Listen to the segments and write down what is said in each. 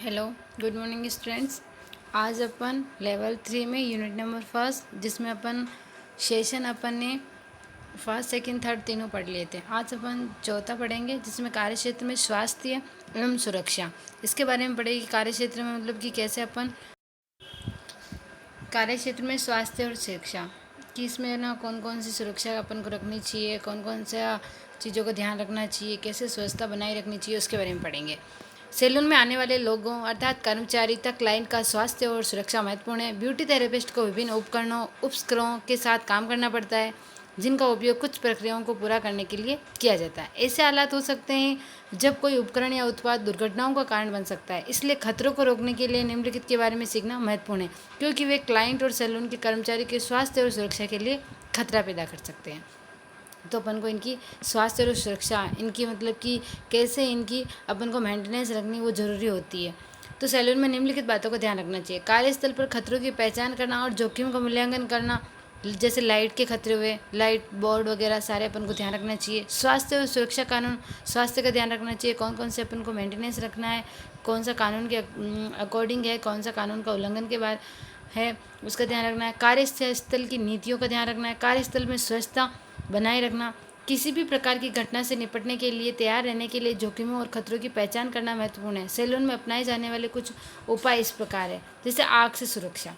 Hello, good morning students. आज अपन level 3 में unit number first, जिसमें अपन सेशन अपन ने फर्स्ट सेकंड थर्ड तीनों पढ़ लिए थे। आज अपन चौथा पढ़ेंगे, जिसमें कार्य क्षेत्र में स्वास्थ्य एवं सुरक्षा, इसके बारे में पढ़ेगी। कार्य क्षेत्र में मतलब कि कैसे अपन कार्य क्षेत्र में स्वास्थ्य और सुरक्षा कि इसमें ना कौन कौन सी सुरक्षा अपन को रखनी चाहिए, कौन कौन सा चीज़ों का ध्यान रखना चाहिए, कैसे स्वच्छता बनाए रखनी चाहिए, उसके बारे में पढ़ेंगे। सैलून में आने वाले लोगों अर्थात कर्मचारी तक क्लाइंट का स्वास्थ्य और सुरक्षा महत्वपूर्ण है। ब्यूटी थेरेपिस्ट को विभिन्न उपकरणों के साथ काम करना पड़ता है, जिनका उपयोग कुछ प्रक्रियाओं को पूरा करने के लिए किया जाता है। ऐसे हालात हो सकते हैं जब कोई उपकरण या उत्पाद दुर्घटनाओं का कारण बन सकता है। इसलिए खतरों को रोकने के लिए निम्नलिखित के बारे में सीखना महत्वपूर्ण है, क्योंकि वे क्लाइंट और सैलून के कर्मचारी के स्वास्थ्य और सुरक्षा के लिए खतरा पैदा कर सकते हैं। तो अपन को इनकी स्वास्थ्य और सुरक्षा, इनकी मतलब कि कैसे इनकी अपन को मेंटेनेंस रखनी वो ज़रूरी होती है। तो सैलून में निम्नलिखित बातों का ध्यान रखना चाहिए। कार्यस्थल पर खतरों की पहचान करना और जोखिम का मूल्यांकन करना, जैसे लाइट के खतरे हुए, लाइट बोर्ड वगैरह सारे अपन को ध्यान रखना चाहिए। स्वास्थ्य और सुरक्षा कानून, स्वास्थ्य का ध्यान रखना चाहिए, कौन कौन से अपन को मेंटेनेंस रखना है, कौन सा कानून के अकॉर्डिंग है, कौन सा कानून का उल्लंघन के बाद है, उसका ध्यान रखना है। कार्यस्थल की नीतियों का ध्यान रखना है। कार्यस्थल में स्वच्छता बनाए रखना, किसी भी प्रकार की घटना से निपटने के लिए तैयार रहने के लिए जोखिमों और खतरों की पहचान करना महत्वपूर्ण है। सैलून में अपनाए जाने वाले कुछ उपाय इस प्रकार है, जैसे आग से सुरक्षा।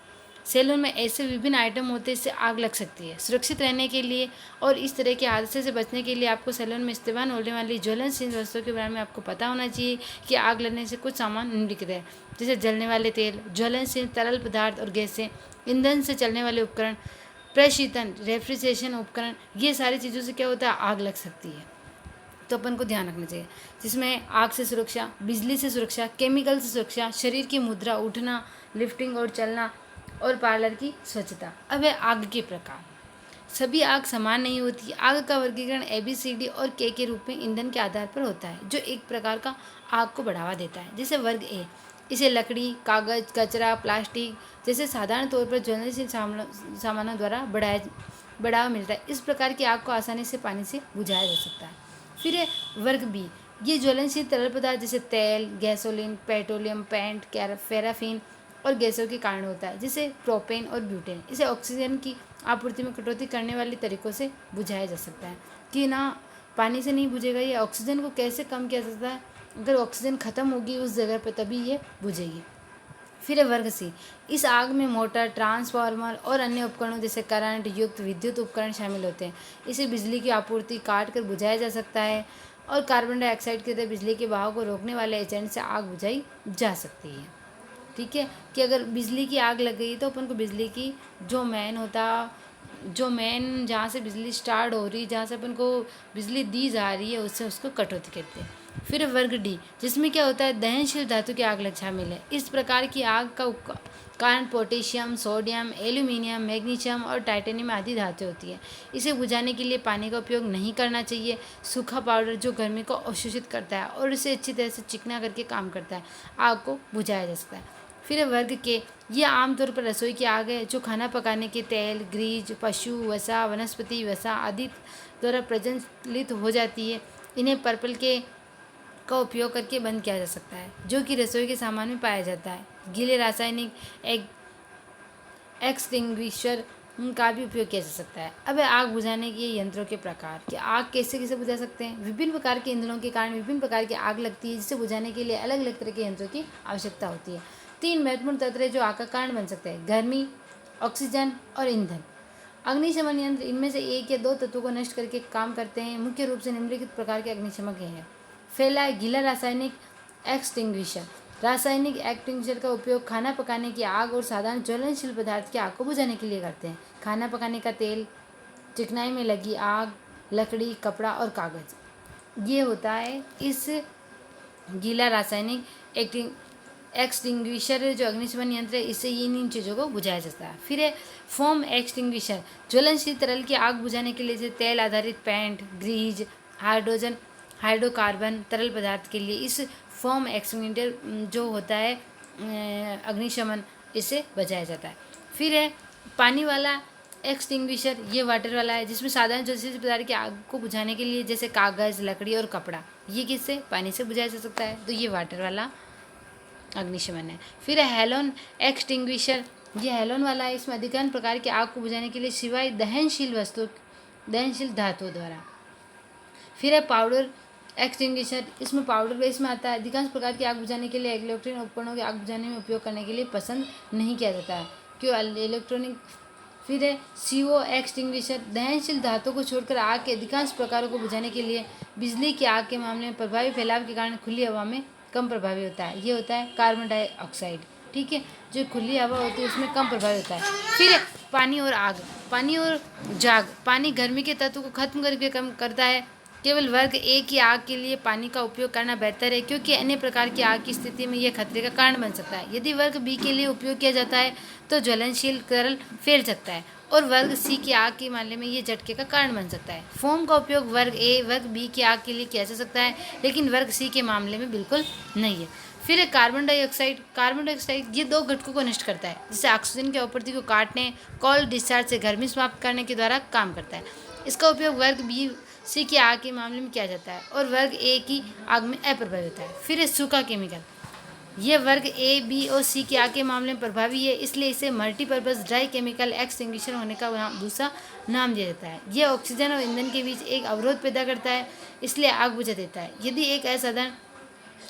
सैलून में ऐसे विभिन्न आइटम होते हैं जिससे आग लग सकती है। सुरक्षित रहने के लिए और इस तरह के हादसे से बचने के लिए आपको सैलून में इस्तेमाल होने वाली ज्वलनशील वस्तुओं के बारे में आपको पता होना चाहिए कि आग लगने से कुछ सामान निम्नलिखित है, जैसे जलने वाले तेल, ज्वलनशील तरल पदार्थ और गैसें, ईंधन से चलने वाले उपकरण, प्रशीतन रेफ्रिजरेशन उपकरण, ये सारी चीज़ों से क्या होता है, आग लग सकती है। तो अपन को ध्यान रखना चाहिए, जिसमें आग से सुरक्षा, बिजली से सुरक्षा, केमिकल से सुरक्षा, शरीर की मुद्रा, उठना, लिफ्टिंग और चलना, और पार्लर की स्वच्छता। अब है आग के प्रकार। सभी आग समान नहीं होती। आग का वर्गीकरण ABCD और के रूप में ईंधन के आधार पर होता है, जो एक प्रकार का आग को बढ़ावा देता है। जैसे वर्ग ए, इसे लकड़ी, कागज, कचरा, प्लास्टिक जैसे साधारण तौर पर ज्वलनशील सामानों द्वारा बढ़ावा मिलता है। इस प्रकार की आग को आसानी से पानी से बुझाया जा सकता है। फिर है वर्ग बी, ये ज्वलनशील तरल पदार्थ जैसे तेल, गैसोलीन, पेट्रोलियम, पेंट, पैराफिन और गैसों के कारण होता है, जैसे प्रोपेन और ब्यूटेन। इसे ऑक्सीजन की आपूर्ति में कटौती करने वाले तरीकों से बुझाया जा सकता है। कि ना पानी से नहीं बुझेगा, ये ऑक्सीजन को कैसे कम किया जा सकता है, अगर ऑक्सीजन खत्म होगी उस जगह पर तभी ये बुझेगी। फिर है वर्ग सी, इस आग में मोटर, ट्रांसफार्मर और अन्य उपकरणों जैसे करंट युक्त विद्युत उपकरण शामिल होते हैं। इसे बिजली की आपूर्ति काट कर बुझाया जा सकता है, और कार्बन डाइऑक्साइड की तरह बिजली के बहाव को रोकने वाले एजेंट से आग बुझाई जा सकती है। ठीक है, कि अगर बिजली की आग लग गई तो अपन को बिजली की जो मेन जहाँ से बिजली स्टार्ट हो रही, जहाँ से अपन को बिजली दी जा रही है, उससे उसको कटौती करते हैं। फिर वर्ग डी, जिसमें क्या होता है, दहनशील धातु की आग लग शामिल है। इस प्रकार की आग का कारण पोटेशियम, सोडियम, एल्यूमिनियम, मैग्नीशियम और टाइटेनियम आदि धातु होती है। इसे बुझाने के लिए पानी का उपयोग नहीं करना चाहिए। सूखा पाउडर जो गर्मी को अवशोषित करता है और इसे अच्छी तरह से चिकना करके काम करता है, आग को बुझाया जा सकता है। फिर वर्ग के, ये आमतौर पर रसोई की आग है, जो खाना पकाने के तेल, ग्रीज, पशु वसा, वनस्पति वसा आदि द्वारा प्रज्वलित हो जाती है। इन्हें पर्पल के का उपयोग करके बंद किया जा सकता है, जो कि रसोई के सामान में पाया जाता है। गीले रासायनिक एक्सटिंग्विशर का भी उपयोग किया जा सकता है। अब आग बुझाने के यंत्रों के प्रकार, कि आग कैसे कैसे बुझा सकते हैं। विभिन्न प्रकार के ईंधनों के कारण विभिन्न प्रकार की आग लगती है, जिसे बुझाने के लिए अलग अलग तरह के यंत्रों की आवश्यकता होती है। 3 महत्वपूर्ण तत्व है जो आग का कारण बन सकते हैं, गर्मी, ऑक्सीजन और ईंधन। अग्निशमन यंत्र इनमें से एक या 2 तत्वों को नष्ट करके काम करते हैं। मुख्य रूप से निम्नलिखित प्रकार के अग्निशमक हैं। पहला है गीला रासायनिक एक्सटिंग्विशर। रासायनिक एक्सटिंग्विशर का उपयोग खाना पकाने की आग और साधारण ज्वलनशील पदार्थ की आग को बुझाने के लिए करते हैं। खाना पकाने का तेल, चिकनाई में लगी आग, लकड़ी, कपड़ा और कागज, ये होता है इस गीला रासायनिक एक्सटिंग्विशर जो अग्निशमन यंत्र है, इससे इन चीज़ों को बुझाया जाता है। फिर है फोम एक्सटिंग्विशर, ज्वलनशील तरल की आग बुझाने के लिए, जैसे तेल आधारित पेंट, ग्रीज, हाइड्रोकार्बन तरल पदार्थ के लिए इस फोम एक्सटिंग्विशर जो होता है अग्निशमन, इससे बचाया जाता है। फिर है पानी वाला एक्सटिंग्विशर, ये वाटर वाला है, जिसमें साधारण ज्वलनशील पदार्थ की आग को बुझाने के लिए जैसे कागज़, लकड़ी और कपड़ा, ये किससे, पानी से बुझाया जा सकता है। तो ये वाटर वाला अग्निशमन है। फिर है हेलोन एक्सटिंग्विशर, ये हेलोन वाला है। इसमें अधिकांश प्रकार की आग को बुझाने के लिए सिवाय दहनशील धातुओं द्वारा। फिर है पाउडर एक्सटिंग्विशर, इसमें पाउडर बेस में आता है। अधिकांश प्रकार की आग बुझाने के लिए इलेक्ट्रॉनिक उपकरणों की आग बुझाने में उपयोग करने के लिए पसंद नहीं किया जाता है, क्यों इलेक्ट्रॉनिक। फिर है CO एक्सटिंग्विशर, दहनशील धातु को छोड़कर आग के अधिकांश प्रकारों को बुझाने के लिए बिजली की आग के मामले में प्रभावी फैलाव के कारण खुली हवा में कम प्रभावी होता है। ये होता है कार्बन डाइऑक्साइड, ठीक है, जो खुली हवा होती है उसमें कम प्रभावी होता है। फिर है पानी और आग, पानी और जाग। पानी गर्मी के तत्व को खत्म करके कम करता है। केवल वर्ग ए की आग के लिए पानी का उपयोग करना बेहतर है, क्योंकि अन्य प्रकार की आग की स्थिति में यह खतरे का कारण बन सकता है। यदि वर्ग बी के लिए उपयोग किया जाता है तो ज्वलनशील तरल फैल सकता है, और वर्ग सी की आग के मामले में ये झटके का कारण बन सकता है। फोम का उपयोग वर्ग ए वर्ग बी की आग के लिए किया जा सकता है, लेकिन वर्ग सी के मामले में बिल्कुल नहीं है। फिर है कार्बन डाइऑक्साइड। कार्बन डाइऑक्साइड ये दो घटकों को नष्ट करता है, जिससे ऑक्सीजन की आपूर्ति को काटने, कोल्ड डिस्चार्ज से गर्मी समाप्त करने के द्वारा काम करता है। इसका उपयोग वर्ग बी सी की आग के मामले में किया जाता है, और वर्ग ए की आग में अप्रभावी होता है। फिर है सूखा केमिकल, यह वर्ग ए बी और सी की आग के मामले में प्रभावी है, इसलिए इसे मल्टीपर्पज़ ड्राई केमिकल एक्सटिंग्विशर होने का दूसरा नाम दिया जाता है। यह ऑक्सीजन और ईंधन के बीच एक अवरोध पैदा करता है, इसलिए आग बुझा देता है। यदि एक असाधारण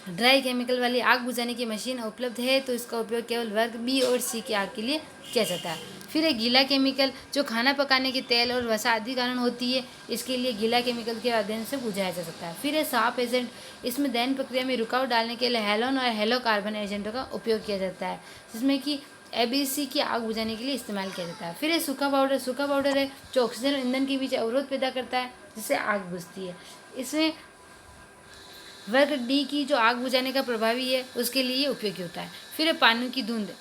ड्राई केमिकल वाली आग बुझाने की मशीन उपलब्ध है तो इसका उपयोग केवल वर्ग बी और सी की आग के लिए किया जाता है। फिर है गीला केमिकल, जो खाना पकाने के तेल और वसा आदि कारण होती है, इसके लिए गीला केमिकल के अध्ययन से बुझाया जा सकता है। फिर है साफ एजेंट, इसमें दहन प्रक्रिया में रुकावट डालने के लिए हेलोन और हेलोकार्बन एजेंटों का उपयोग किया जाता है, जिसमें कि ABC की आग बुझाने के लिए इस्तेमाल किया जाता है। फिर है सूखा पाउडर। सूखा पाउडर है जो ऑक्सीजन और ईंधन के बीच अवरोध पैदा करता है, जिससे आग बुझती है। इसमें वर्ग डी की जो आग बुझाने का प्रभावी है उसके लिए उपयोगी होता है। फिर है पानी की धुंध।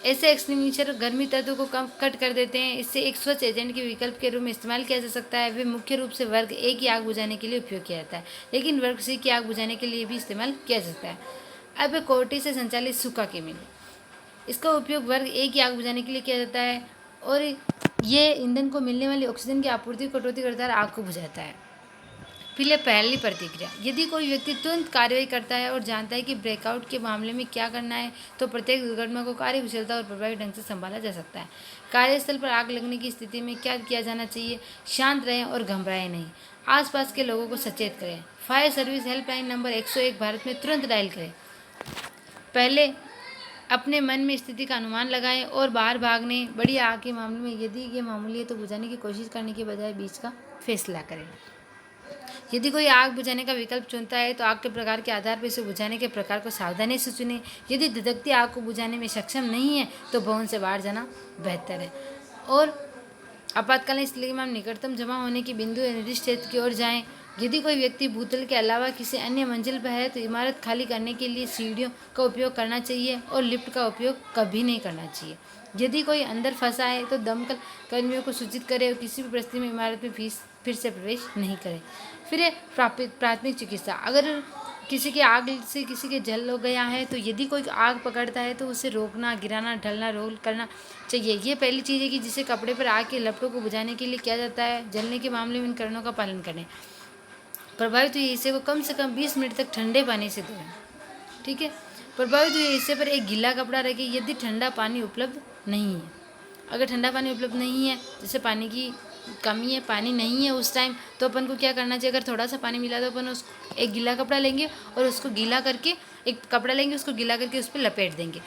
ऐसे एक्सटिंग्विशर गर्मी तत्व को कम कट कर देते हैं, इससे एक स्वच्छ एजेंट के विकल्प के रूप में इस्तेमाल किया जा सकता है। वे मुख्य रूप से वर्ग ए की आग बुझाने के लिए उपयोग किया जाता है, लेकिन वर्ग सी की आग बुझाने के लिए भी इस्तेमाल किया जा सकता है। अब कोर्टी से संचालित सूखा केमिकल, इसका उपयोग वर्ग ए की आग बुझाने के लिए किया जाता है, और ये ईंधन को मिलने वाली ऑक्सीजन की आपूर्ति को कटौती करता है और आग को बुझाता है। फिर है पहली प्रतिक्रिया। यदि कोई व्यक्ति तुरंत कार्रवाई करता है और जानता है कि ब्रेकआउट के मामले में क्या करना है, तो प्रत्येक दुर्घटना को कार्यकुशलता और प्रभावी ढंग से संभाला जा सकता है। कार्यस्थल पर आग लगने की स्थिति में क्या किया जाना चाहिए? शांत रहें और घबराएं नहीं। आसपास के लोगों को सचेत करें। Fire service helpline number 101 Bharat में तुरंत डायल करें। पहले अपने मन में स्थिति का अनुमान लगाएं और बाहर भागने। बड़ी आग के मामले में यदि ये मामूली है तो बुझाने की कोशिश करने के बजाय बीच का फैसला करें। यदि कोई आग बुझाने का विकल्प चुनता है तो आग के प्रकार के आधार पर इसे बुझाने के प्रकार को सावधानी से चुनें। यदि धधकती आग को बुझाने में सक्षम नहीं है तो भवन से बाहर जाना बेहतर है। और आपातकालीन स्थिति में निकटतम जमा होने की बिंदु या निर्दिष्ट क्षेत्र की ओर जाएं। यदि कोई व्यक्ति भूतल के अलावा किसी अन्य मंजिल पर है तो इमारत खाली करने के लिए सीढ़ियों का उपयोग करना चाहिए और लिफ्ट का उपयोग कभी नहीं करना चाहिए। यदि कोई अंदर फंसा है तो दमकल कर्मियों को सूचित करें और किसी भी परिस्थिति में इमारत में फिर से प्रवेश नहीं करें। फिर है प्राथमिक चिकित्सा। अगर किसी की आग से किसी के जल हो गया है तो यदि कोई आग पकड़ता है तो उसे रोकना, गिराना, ढलना, रोल करना चाहिए। ये पहली चीज़ है कि जिसे कपड़े पर आग के लपटों को बुझाने के लिए किया जाता है। जलने के मामले में इन कारणों का पालन करें। प्रभावित हुए हिस्से को कम से कम 20 मिनट तक ठंडे पानी से धोएं। ठीक है। प्रभावित हुए हिस्से पर एक गीला कपड़ा रखें यदि ठंडा पानी उपलब्ध नहीं है। अगर ठंडा पानी उपलब्ध नहीं है, जैसे पानी की कमी है, पानी नहीं है उस टाइम, तो अपन को क्या करना चाहिए? अगर थोड़ा सा पानी मिला तो अपन उसको एक गीला कपड़ा लेंगे और उसको गीला करके, एक कपड़ा लेंगे उसको गीला करके उस पर लपेट देंगे।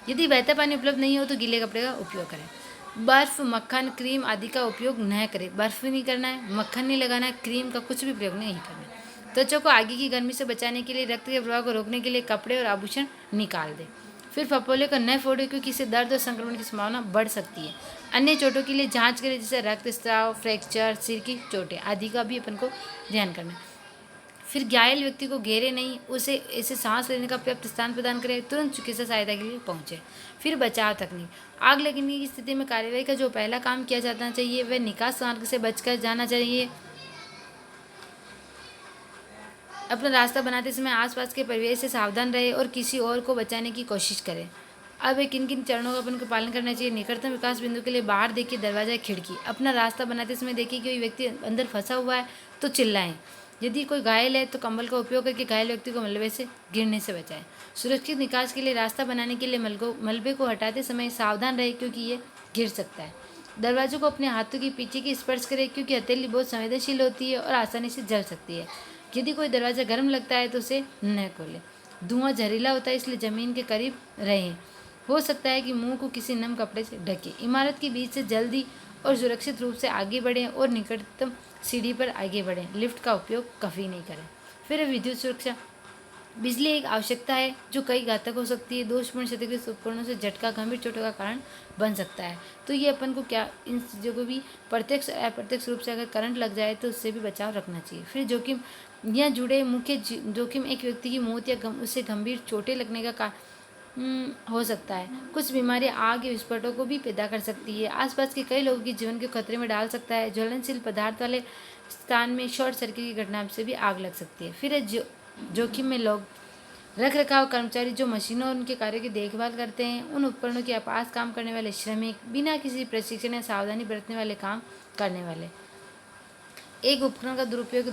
यदि बहता पानी उपलब्ध नहीं हो तो गीले कपड़े का उपयोग करें। बर्फ़, मक्खन, क्रीम आदि का उपयोग न करें। बर्फ़ नहीं करना है, मक्खन नहीं लगाना है, क्रीम का कुछ भी प्रयोग नहीं करना है। त्वचा को आगे की गर्मी से बचाने के लिए, रक्त के प्रवाह को रोकने के लिए कपड़े और आभूषण निकाल दें। फिर फफोले को न फोड़े क्योंकि इससे दर्द और संक्रमण की संभावना बढ़ सकती है। अन्य चोटों के लिए जांच करें, जैसे रक्तस्राव, फ्रैक्चर, सिर की चोटें आदि का भी अपन को ध्यान करना है। फिर घायल व्यक्ति को घेरे नहीं, उसे ऐसे सांस लेने का पर्याप्त स्थान प्रदान करें। तुरंत चिकित्सा सहायता के लिए पहुंचे। फिर बचाव तकनीक। आग लगने की स्थिति में कार्रवाई का जो पहला काम किया जाना चाहिए वह निकास मार्ग से बचकर जाना चाहिए। अपना रास्ता बनाते समय आसपास के परिवेश से सावधान रहे और किसी और को बचाने की कोशिश करें। अब किन किन चरणों का अपन को पालन करना चाहिए? निकटतम विकास बिंदु के लिए बाहर देखिए, दरवाजा, खिड़की। अपना रास्ता बनाते समय देखिए कि कोई व्यक्ति अंदर फंसा हुआ है तो चिल्लाएं। यदि कोई घायल है तो कंबल का उपयोग करके घायल व्यक्ति को मलबे से गिरने से बचाएं। सुरक्षित निकास के लिए रास्ता बनाने के लिए मलबे को हटाते समय सावधान रहे, क्योंकि ये गिर सकता है। दरवाजों को अपने हाथों के पीछे की स्पर्श करें, क्योंकि हथेली बहुत संवेदनशील होती है और आसानी से जल सकती है। यदि कोई दरवाज़ा गर्म लगता है तो उसे न खोलें। धुआं जहरीला होता है, इसलिए ज़मीन के करीब रहें। हो सकता है कि मुंह को किसी नम कपड़े से ढकें। इमारत के बीच से जल्दी और सुरक्षित रूप से आगे बढ़ें और निकटतम सीढ़ी पर आगे बढ़ें। लिफ्ट का उपयोग कभी नहीं करें। फिर विद्युत सुरक्षा। बिजली एक आवश्यकता है जो कई घातक हो सकती है। दोषपूर्ण क्षतिग्रस्त उपकरणों से झटका गंभीर चोटों का कारण बन सकता है। तो ये अपन को क्या, इन चीज़ों को भी प्रत्यक्ष अप्रत्यक्ष रूप से अगर करंट लग जाए तो उससे भी बचाव रखना चाहिए। फिर जोखिम, यहाँ जुड़े मुख्य जोखिम एक व्यक्ति की मौत या उससे गंभीर चोटें लगने का हो सकता है। कुछ बीमारियां आग या विस्फोटों को भी पैदा कर सकती है। आसपास के कई लोगों के जीवन को खतरे में डाल सकता है। ज्वलनशील पदार्थ वाले स्थान में शॉर्ट सर्किट की घटना से भी आग लग सकती है। फिर जोखिम में लोग, रख रखाव कर्मचारी जो मशीनों और उनके कार्यों की देखभाल करते हैं, उन उपकरणों के पास काम करने वाले श्रमिक, बिना किसी प्रशिक्षण या सावधानी बरतने वाले काम करने वाले। एक उपकरण का दुरुपयोग,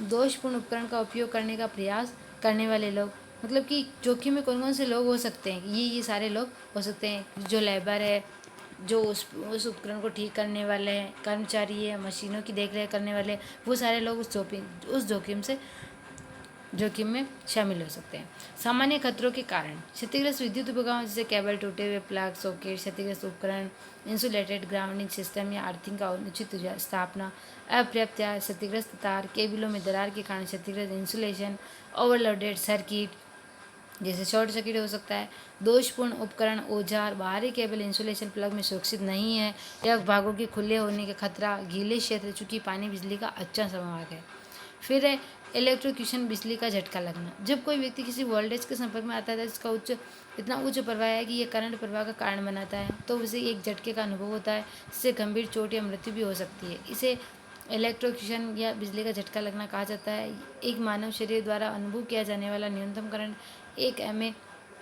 दोषपूर्ण उपकरण का उपयोग करने का प्रयास करने वाले लोग। मतलब कि जोखिम में कौन कौन से लोग हो सकते हैं, ये सारे लोग हो सकते हैं। जो लेबर है, जो उस उपकरण को ठीक करने वाले हैं, कर्मचारी है, मशीनों की देखरेख करने वाले, वो सारे लोग उस जोखिम में शामिल हो सकते हैं। सामान्य खतरों के कारण, क्षतिग्रस्त विद्युत उपकरण जैसे केबल, टूटे हुए प्लग, सॉकेट, क्षतिग्रस्त उपकरण, इंसुलेटेड ग्राउंडिंग सिस्टम या अर्थिंग का अनुचित स्थापना, अपर्याप्त या क्षतिग्रस्त तार, केबलों में दरार के कारण क्षतिग्रस्त इंसुलेशन, ओवरलोडेड सर्किट जैसे शॉर्ट सर्किट हो सकता है। दोषपूर्ण उपकरण, औजार, बाहरी केबल इंसुलेशन प्लग में सुरक्षित नहीं है या भागों के खुले होने का खतरा, गीले क्षेत्र, चूँकि पानी बिजली का अच्छा संवाहक है। फिर है इलेक्ट्रोक्यूशन, बिजली का झटका लगना। जब कोई व्यक्ति किसी वोल्टेज के संपर्क में आता है जिसका इतना उच्च प्रवाह है कि यह करंट प्रवाह का कारण बनाता है, तो उसे एक झटके का अनुभव होता है, जिससे गंभीर चोट या मृत्यु भी हो सकती है। इसे इलेक्ट्रोक्यूशन या बिजली का झटका लगना कहा जाता है। एक मानव शरीर द्वारा अनुभव किया जाने वाला न्यूनतम करंट 1 mA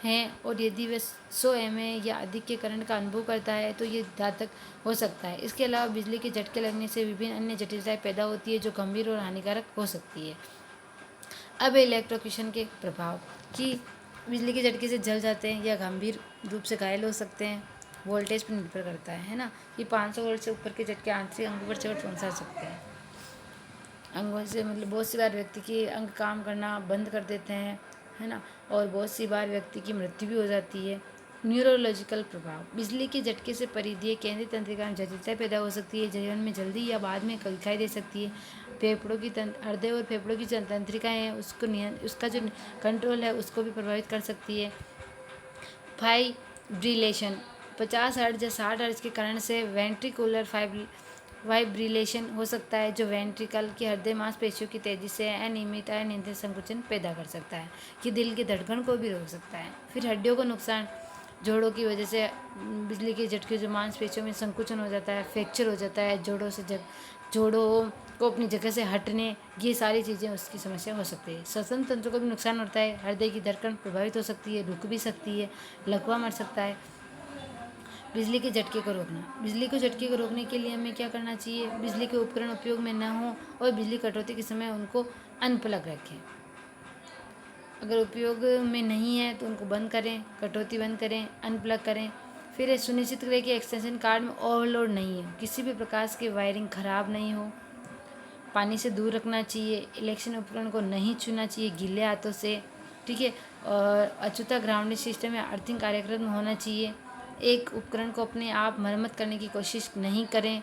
है, और यदि वह 100 mA या अधिक के करंट का अनुभव करता है तो ये घातक हो सकता है। इसके अलावा बिजली के झटके लगने से विभिन्न अन्य जटिलताएं पैदा होती है जो गंभीर और हानिकारक हो सकती है। अब इलेक्ट्रोक्यूशन के प्रभाव, कि बिजली के झटके से जल जाते हैं या गंभीर रूप से घायल हो सकते हैं। वोल्टेज पर निर्भर करता है ना, कि 500 वोल्ट से ऊपर के झटके आंतरिक अंगों पर चोट पहुंचा सकते हैं। अंगों से मतलब बहुत सी बार व्यक्ति के अंग काम करना बंद कर देते हैं, है ना, और बहुत सी बार व्यक्ति की मृत्यु भी हो जाती है। न्यूरोलॉजिकल प्रभाव, बिजली के झटके से परिधीय केंद्रीय तंत्रिका में जटिलता पैदा हो सकती है, जीवन में जल्दी या बाद में दिखाई दे सकती है। फेफड़ों की हृदय और फेफड़ों की जो तंत्रिकाएँ हैं उसका जो कंट्रोल है उसको भी प्रभावित कर सकती है। फाइब्रिलेशन, 50 हर्ट्ज या 60 हर्ट्ज के करंट से वेंट्रिकुलर वाइब्रिलेशन हो सकता है, जो वेंट्रिकल की हृदय मांसपेशियों की तेजी से अनियमित संकुचन पैदा कर सकता है, कि दिल की धड़कन को भी रोक सकता है। फिर हड्डियों को नुकसान, जोड़ों की वजह से बिजली के झटके जो मांसपेशियों में संकुचन हो जाता है, फ्रैक्चर हो जाता है, जोड़ों को अपनी जगह से हटने, ये सारी चीज़ें उसकी समस्या हो सकती है। श्वसन तंत्र को भी नुकसान होता है, हृदय की धड़कन प्रभावित हो सकती है, रुक भी सकती है, लकवा मर सकता है। बिजली के झटके को रोकना, बिजली को झटके को रोकने के लिए हमें क्या करना चाहिए, बिजली के उपकरण उपयोग में न हो और बिजली कटौती के समय उनको अनप्लग रखें। अगर उपयोग में नहीं है तो उनको बंद करें, कटौती बंद करें, अनप्लग करें। फिर सुनिश्चित करें कि एक्सटेंशन कार्ड में ओवरलोड नहीं है, किसी भी प्रकार की वायरिंग खराब नहीं हो, पानी से दूर रखना चाहिए, इलेक्शन उपकरण को नहीं छूना चाहिए गीले हाथों से, ठीक है, और अछूता ग्राउंडिंग सिस्टम या अर्थिंग कार्यक्रम होना चाहिए। एक उपकरण को अपने आप मरम्मत करने की कोशिश नहीं करें,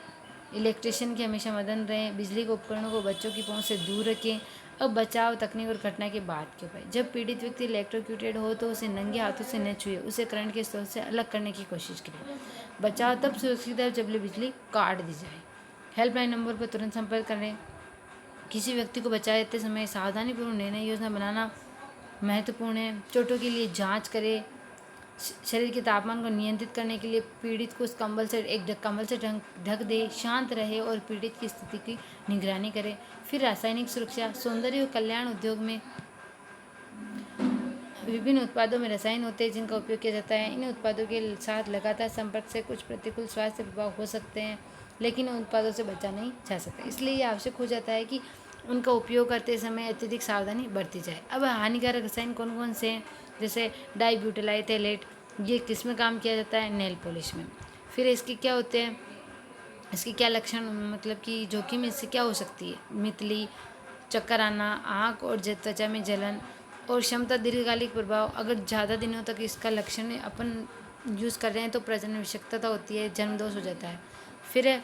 इलेक्ट्रिशियन की हमेशा मदद रहें, बिजली के उपकरणों को बच्चों की पहुंच से दूर रखें। अब बचाव तकनीक और घटना के बाद के उपाय, जब पीड़ित व्यक्ति इलेक्ट्रोक्यूटेड हो तो उसे नंगे हाथों से न छुए, उसे करंट के स्रोत से अलग करने की कोशिश करें। बचाव तब सुरक्षित है जब बिजली काट दी जाए। हेल्पलाइन नंबर पर तुरंत संपर्क करें। किसी व्यक्ति को बचाते समय सावधानीपूर्वक निर्णय योजना बनाना महत्वपूर्ण है। चोटों के लिए जांच करें। शरीर के तापमान को नियंत्रित करने के लिए पीड़ित को उस कंबल से ढक दे, शांत रहे और पीड़ित की स्थिति की निगरानी करें। फिर रासायनिक सुरक्षा, सौंदर्य और कल्याण उद्योग में विभिन्न उत्पादों में रसायन होते हैं जिनका उपयोग किया जाता है। इन उत्पादों के साथ लगातार संपर्क से कुछ प्रतिकूल स्वास्थ्य प्रभाव हो सकते हैं, लेकिन इन उत्पादों से बचा नहीं जा सकता। इसलिए ये आवश्यक हो जाता है कि उनका उपयोग करते समय अत्यधिक सावधानी बरती जाए। अब हानिकारक रसायन कौन कौन से हैं, जैसे डाइब्यूटाइलएथेलेट, ये किस में काम किया जाता है, नेल पॉलिश में। फिर इसके क्या होते हैं, इसके क्या लक्षण, मतलब कि जोखिम इससे क्या हो सकती है, मितली, चक्कर आना, आँख और त्वचा में जलन और क्षमता, दीर्घकालिक प्रभाव। अगर ज़्यादा दिनों तक इसका लक्षण अपन यूज़ कर रहे हैं तो प्रजनन विषाक्तता होती है, जन्मदोष हो जाता है। फिर है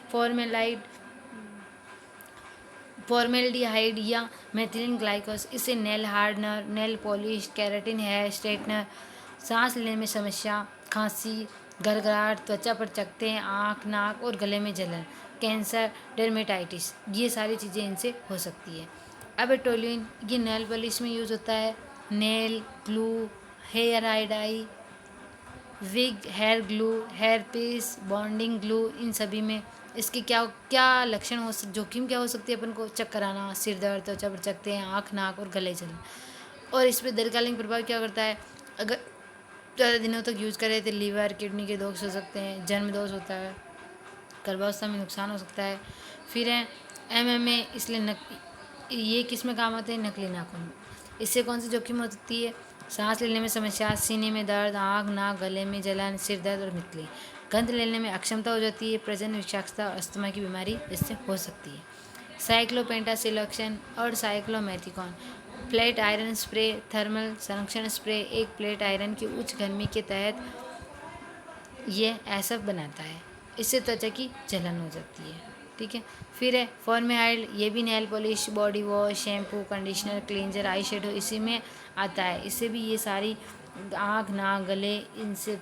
फॉर्मेल्डिहाइड या मेथिलीन ग्लाइकोस, इससे nail hardener, nail polish, keratin hair straightener, सांस लेने में समस्या, खांसी, घरघराहट, त्वचा पर चकत्ते हैं, आँख, नाक और गले में जलन, कैंसर, डर्मेटाइटिस, ये सारी चीज़ें इनसे हो सकती है। अब टोल्यूइन, ये नेल पॉलिश में यूज़ होता है, nail glue, hair dye, wig, hair glue, hair piece, bonding glue, इन सभी में इसके क्या क्या लक्षण जोखिम क्या हो सकती है, अपन को चक्कर आना, सिर दर्द, त्वचा पर चकत्ते हैं, आँख, नाक और गले जलन। और इस पर दीर्घकालीन प्रभाव क्या करता है, अगर ज़्यादा दिनों तक यूज़ करें तो लीवर, किडनी के दोष हो सकते हैं, जन्म दोष होता है, गर्भावस्था में नुकसान हो सकता है। फिर है MMA, इसलिए ये किस में काम आते हैं, नकली नाखून। इससे कौन सी जोखिम हो सकती है, सांस लेने में समस्या, सीने में दर्द, आँख, नाक, गले में जलन, सिर दर्द और मितली, गंध लेने में अक्षमता हो जाती है, प्रजनन विषाक्तता और अस्थमा की बीमारी इससे हो सकती है। साइक्लोपेंटासिलोक्सेन और साइक्लोमेथिकॉन, प्लेट आयरन स्प्रे, थर्मल संरक्षण स्प्रे, एक प्लेट आयरन की उच्च गर्मी के तहत ये ऐसा बनाता है, इससे त्वचा की जलन हो जाती है, ठीक है। फिर है फॉर्मेहाइड, ये भी nail polish, body wash, shampoo, conditioner, cleanser, eye shadow इसी में आता है। इससे भी ये सारी आँख, नाक, गले, इनसे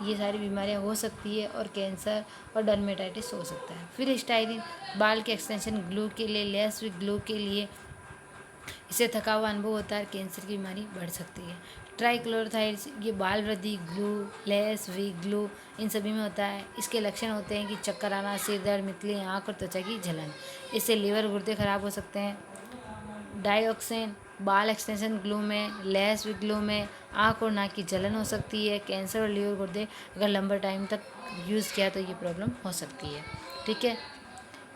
ये सारी बीमारियां हो सकती है और कैंसर और डर्मेटाइटिस हो सकता है। फिर स्टाइलिन, बाल के एक्सटेंशन ग्लू के लिए, लेस विद ग्लू के लिए, इससे थका हुआ अनुभव होता है, कैंसर की बीमारी बढ़ सकती है। ट्राइक्लोरोथाइड्स, ये बाल वृद्धि ग्लू, लेस वीक ग्लू, इन सभी में होता है। इसके लक्षण होते हैं कि चक्कर आना, सिर दर्द, मितली, आँख और त्वचा की जलन, इससे लीवर, गुर्दे खराब हो सकते हैं। डाइऑक्सिन, बाल एक्सटेंशन ग्लू में, लेस विक ग्लू में आँख और नाक की जलन हो सकती है। कैंसर और लीवर, गुर्दे अगर लंबा टाइम तक यूज़ किया तो ये प्रॉब्लम हो सकती है, ठीक है।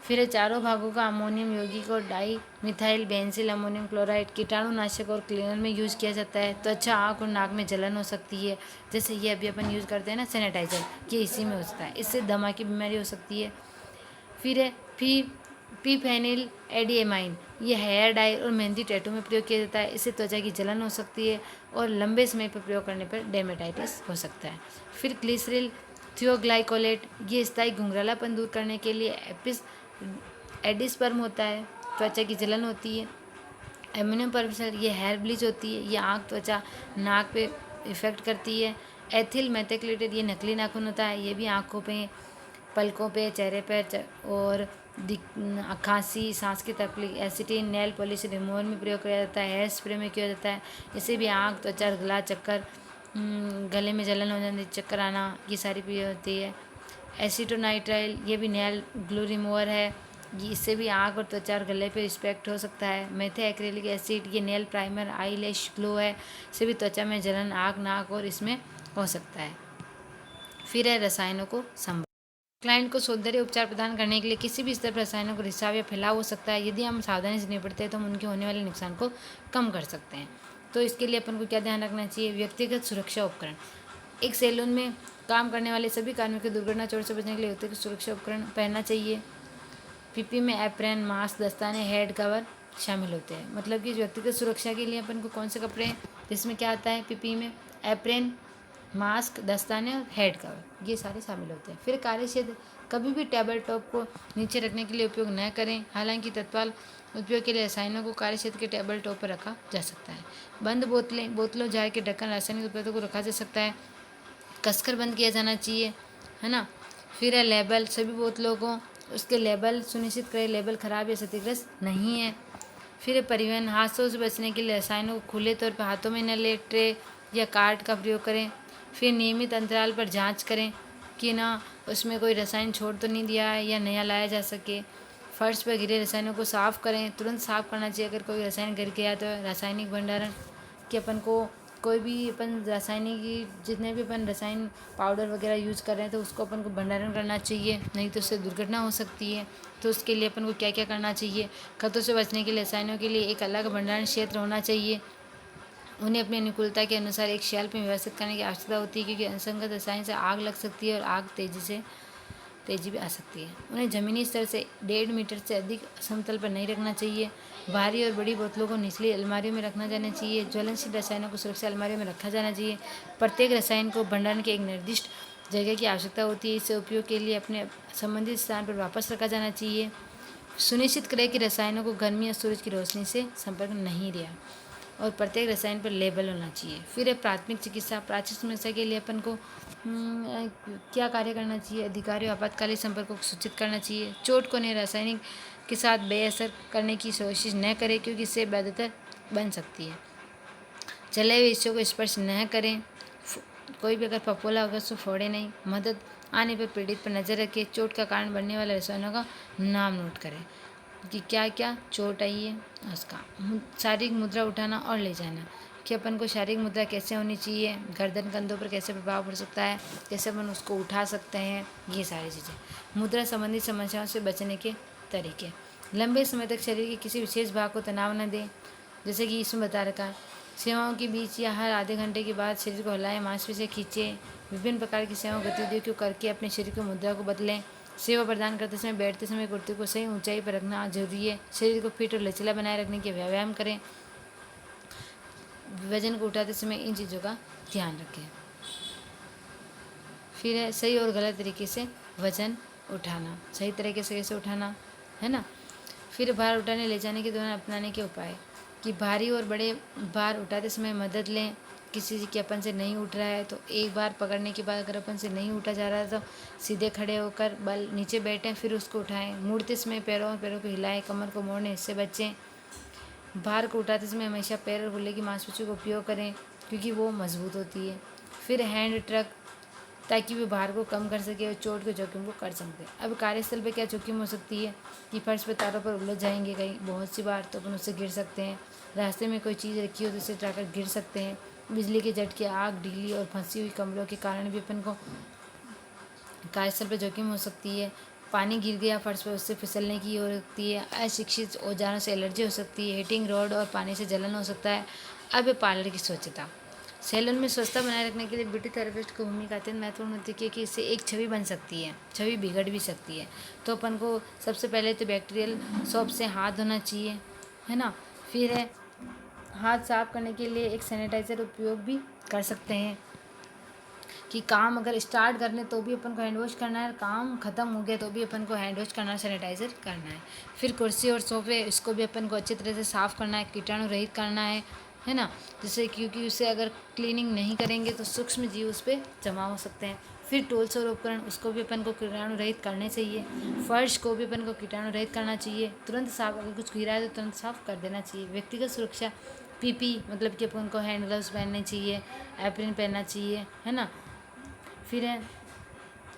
फिर चारों भागों का अमोनियम यौगिक और dimethyl benzyl ammonium chloride कीटाणुनाशक और क्लीनर में यूज़ किया जाता है। त्वचा, आँख और नाक में जलन हो सकती है, जैसे ये अभी अपन यूज़ करते हैं ना सैनिटाइजर, ये इसी में होता है, इससे दमा की बीमारी हो सकती है। फिर है पीफेनिल एडिएमाइन, ये हेयर डाई और मेहंदी टैटू में प्रयोग किया जाता है, इससे त्वचा की जलन हो सकती है और लंबे समय पर प्रयोग करने पर डर्मेटाइटिस हो सकता है। फिर ग्लिसरिल थियोग्लाइकोलेट, ये स्थायी घुंघरालापन दूर करने के लिए एडिस्पर्म होता है, त्वचा की जलन होती है। एम्यूनियम परमिशन, ये हेयर ब्लीच होती है, ये आँख, त्वचा, नाक पे इफेक्ट करती है। एथिल मेथाक्लेटेड, ये नकली नाखून होता है, ये भी आँखों पे, पलकों पे, चेहरे पर और खांसी, सांस की तकलीफ। एसिटिन, नेल पॉलिश रिमूवर में प्रयोग किया जाता है, हेयर स्प्रे में किया जाता है, इससे भी आँख, त्वचा, गला, चक्कर, गले में जलन हो जाती, चक्कर आना, ये सारी भी होती है। एसीटोनाइट्राइल, ये भी नेल ग्लू रिमूवर है, ये इससे भी आँख और त्वचा और गले पे रिस्पेक्ट हो सकता है। मेथाक्रेलिक एसिड, ये नेल प्राइमर, आई लैश ग्लो है, इससे भी त्वचा में जलन, आँख, नाक और इसमें हो सकता है। फिर है रसायनों को संभाल, क्लाइंट को सौंदर्य उपचार प्रदान करने के लिए किसी भी स्तर पर रसायनों को रिसाव या फैलाव हो सकता है। यदि हम सावधानी से निपटते हैं तो हम उनके होने वाले नुकसान को कम कर सकते हैं। तो इसके लिए अपन को क्या ध्यान रखना चाहिए, व्यक्तिगत सुरक्षा उपकरण। एक सैलून में काम करने वाले सभी कार्मिकों को दुर्घटना चोट से बचने के लिए व्यक्तिगत सुरक्षा उपकरण पहनना चाहिए। पीपी में एप्रन, मास्क, दस्ताने, हेड कवर शामिल होते हैं। मतलब कि व्यक्तिगत सुरक्षा के लिए अपन को कौन से कपड़े हैं, जिसमें क्या आता है, पीपी में एप्रन, मास्क, दस्ताने और हेड कवर, ये सारे शामिल होते हैं। फिर कार्यक्षेत्र, कभी भी टेबल टॉप को नीचे रखने के लिए उपयोग न करें। हालांकि तत्काल उपयोग के लिए रसायनों को कार्यक्षेत्र के टेबल टॉप पर रखा जा सकता है। बंद बोतलों, जार के ढक्कन, रासायनिक उत्पादों को रखा जा सकता है, कसकर बंद किया जाना चाहिए, है ना। फिर है लेबल, सभी बोतलों को उसके लेबल सुनिश्चित करें लेबल खराब या क्षतिग्रस्त नहीं है। फिर है परिवहन, हादसों से बचने के लिए रसायनों को खुले तौर पर हाथों में न ले, ट्रे या कार्ट का प्रयोग करें। फिर नियमित अंतराल पर जांच करें कि ना उसमें कोई रसायन छोड़ तो नहीं दिया है या नया लाया जा सके। फर्श पर गिरे रसायनों को साफ़ करें, तुरंत साफ़ करना चाहिए अगर कोई रसायन गिर गया तो। रासायनिक भंडारण कि अपन को कोई भी अपन रासायनिक जितने भी अपन रसायन पाउडर वगैरह यूज़ कर रहे हैं तो उसको अपन को भंडारण करना चाहिए, नहीं तो उससे दुर्घटना हो सकती है। तो उसके लिए अपन को क्या क्या करना चाहिए? खतों से बचने के लिए रसायनों के लिए एक अलग भंडारण क्षेत्र होना चाहिए। उन्हें अपनी अनुकूलता के अनुसार एक शेल्फ में व्यवस्थित करने की आवश्यकता होती है, क्योंकि असंगत रसायन से आग लग सकती है और आग तेजी भी आ सकती है। उन्हें ज़मीनी स्तर से 1.5 मीटर से अधिक समतल पर नहीं रखना चाहिए। भारी और बड़ी बोतलों को निचली अलमारियों में रखना जाना चाहिए। ज्वलनशील रसायनों को सुरक्षा अलमारियों में रखा जाना चाहिए। प्रत्येक रसायन को भंडारण की एक निर्दिष्ट जगह की आवश्यकता होती है। इसे उपयोग के लिए अपने संबंधित स्थान पर वापस रखा जाना चाहिए। सुनिश्चित करें कि रसायनों को गर्मी या सूरज की रोशनी से संपर्क नहीं रहा, और प्रत्येक रसायन पर लेबल होना चाहिए। फिर है प्राथमिक चिकित्सा। प्राचीन समस्या के लिए अपन को क्या कार्य करना चाहिए? अधिकारियों आपातकालीन संपर्क को सूचित करना चाहिए। चोट को नए रासायनिक के साथ बेअसर करने की कोशिश न करें, क्योंकि इससे बेहतर बन सकती है। जले हुए हिस्सों को स्पर्श न करें। कोई भी अगर फफोला होगा उसको फोड़े नहीं। मदद आने पर पीड़ित पर नज़र रखें। चोट का कारण बनने वाले रसायनों का नाम नोट करें कि क्या क्या चोट आई है उसका। शारीरिक मुद्रा उठाना और ले जाना, कि अपन को शारीरिक मुद्रा कैसे होनी चाहिए, गर्दन कंधों पर कैसे प्रभाव पड़ सकता है, कैसे अपन उसको उठा सकते हैं, ये सारी चीज़ें। मुद्रा संबंधी समस्याओं से बचने के तरीके। लंबे समय तक शरीर के किसी विशेष भाग को तनाव न दें, जैसे कि इसमें बता रखा है। सेवाओं के बीच या हर आधे घंटे के बाद शरीर को हिलाएं, मांसपेशियां खींचें। विभिन्न प्रकार की सेवा गतिविधियों को करके अपने शरीर की मुद्रा को बदलें। सेवा प्रदान करते समय बैठते समय कुर्ती को सही ऊंचाई पर रखना जरूरी है। शरीर को फिट और लचीला बनाए रखने के व्यायाम करें। वजन को उठाते समय इन चीज़ों का ध्यान रखें। फिर है सही और गलत तरीके से वजन उठाना। सही तरीके से कैसे उठाना है ना। फिर भार उठाने ले जाने के दौरान अपनाने के उपाय, कि भारी और बड़े भार उठाते समय मदद लें। किसी के अपन से नहीं उठ रहा है तो एक बार पकड़ने के बाद अगर अपन से नहीं उठा जा रहा है तो सीधे खड़े होकर बल नीचे बैठें, फिर उसको उठाएं। मुड़ते समय पैरों को हिलाएं, कमर को मोड़ने इससे बचें। भार को उठाते समय हमेशा पैर और गुल्ले की मांसपेशियों का उपयोग करें, क्योंकि वो मजबूत होती है। फिर हैंड ट्रक, ताकि वे भार को कम कर सके और चोट के जोखिम को कर सकते हैं। अब कार्यस्थल पर क्या जोखिम हो सकती है? कि फर्श पर तारों पर उलझ जाएंगे कहीं बहुत सी बार, तो अपन उससे गिर सकते हैं। रास्ते में कोई चीज़ रखी हो तो उसे उठाकर गिर सकते हैं। बिजली के झटके, आग, ढीली और फंसी हुई कमरों के कारण भी अपन को कार्यस्थल पर जोखिम हो सकती है। पानी गिर गया फर्श पर, उससे फिसलने की हो सकती है। अशिक्षित औजारों से एलर्जी हो सकती है। हीटिंग रॉड और पानी से जलन हो सकता है। अब पार्लर की स्वच्छता। सैलून में स्वच्छता बनाए रखने के लिए ब्यूटी थेरेपिस्ट की भूमिका अत्यंत महत्वपूर्ण होती है, कि इससे एक छवि बन सकती है, छवि बिगड़ भी सकती है। तो अपन को सबसे पहले तो बैक्टीरियल सोप से हाथ धोना चाहिए, है ना। फिर है हाथ साफ करने के लिए एक सैनिटाइज़र उपयोग भी कर सकते हैं। कि काम अगर स्टार्ट करने तो भी अपन को हैंड वॉश करना है, काम ख़त्म हो गया तो भी अपन को हैंड वॉश करना है, सैनिटाइज़र करना है। फिर कुर्सी और सोफे, इसको भी अपन को अच्छी तरह से साफ़ करना है, कीटाणु रहित करना है ना। जैसे क्योंकि उसे अगर क्लीनिंग नहीं करेंगे तो सूक्ष्म जीव उस पर जमा हो सकते हैं। फिर टूल्स और उपकरण, उसको भी अपन को कीटाणु रहित करने चाहिए। फर्श को भी अपन को कीटाणु रहित करना चाहिए। तुरंत साफ, अगर कुछ गिरा है तो तुरंत साफ कर देना चाहिए। व्यक्तिगत सुरक्षा, पीपी मतलब कि अपन को हैंड ग्लव्स पहनने चाहिए, एप्रिन पहनना चाहिए, है ना। फिर है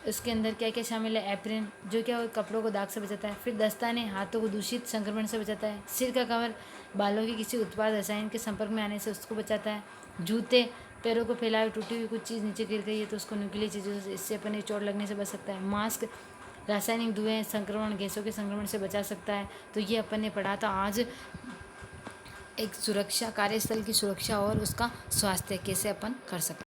इसके अंदर क्या क्या शामिल है? एप्रिन, जो क्या कपड़ों को दाग से बचाता है। फिर दस्ताने, हाथों को दूषित संक्रमण से बचाता है। सिर का कवर, बालों के किसी उत्पाद रसायन के संपर्क में आने से उसको बचाता है। जूते, पैरों को फैलाए टूटी हुई कुछ चीज़ नीचे गिर गई है तो उसको नुकीली चीज़ों से, इससे अपने चोट लगने से बच सकता है। मास्क, रासायनिक धुएं, संक्रमण, गैसों के संक्रमण से बचा सकता है। तो ये अपन ने पढ़ा था आज, एक सुरक्षा, कार्यस्थल की सुरक्षा और उसका स्वास्थ्य कैसे अपन कर सकते हैं।